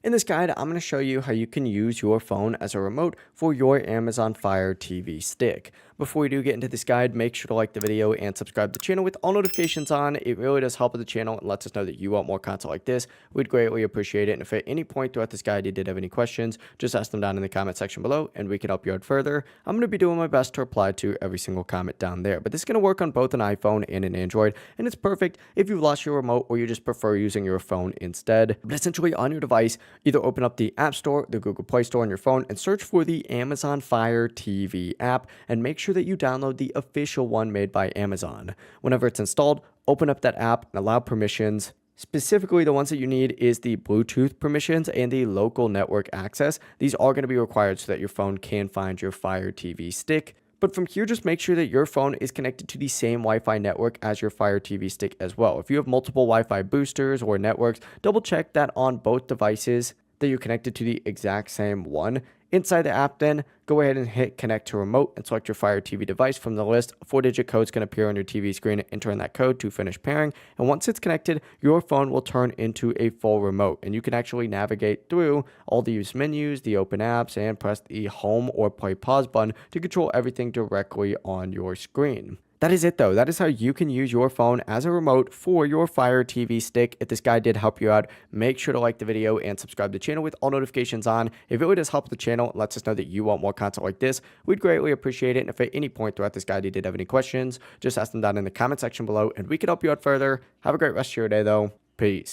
In this guide, I'm going to show you how you can use your phone as a remote for your Amazon Fire TV stick. Before we do get into this guide, make sure to like the video and subscribe to the channel with all notifications on. It really does help with the channel and lets us know that you want more content like this. We'd greatly appreciate it. And if at any point throughout this guide you did have any questions, just ask them down in the comment section below and we can help you out further. I'm going to be doing my best to reply to every single comment down there. But this is going to work on both an iPhone and an Android, and it's perfect if you've lost your remote or you just prefer using your phone instead. But essentially on your device, either open up the App Store, the Google Play Store on your phone, and search for the Amazon Fire TV app, and make sure that you download the official one made by Amazon. Whenever it's installed, open up that app and allow permissions. Specifically, the ones that you need is the Bluetooth permissions and the local network access. These are going to be required so that your phone can find your Fire TV stick. But from here, just make sure that your phone is connected to the same Wi-Fi network as your Fire TV stick as well. If you have multiple Wi-Fi boosters or networks, double check that on both devices that you're connected to the exact same one. Inside the app then, go ahead and hit connect to remote and select your Fire TV device from the list. A 4-digit code is going to appear on your TV screen. Enter in that code to finish pairing. And once it's connected, your phone will turn into a full remote. And you can actually navigate through all these menus, the open apps, and press the home or play pause button to control everything directly on your screen. That is it though. That is how you can use your phone as a remote for your Fire TV stick. If this guide did help you out, make sure to like the video and subscribe to the channel with all notifications on. If it really does help the channel and lets us know that you want more content like this, we'd greatly appreciate it. And if at any point throughout this guide you did have any questions, just ask them down in the comment section below and we can help you out further. Have a great rest of your day though. Peace.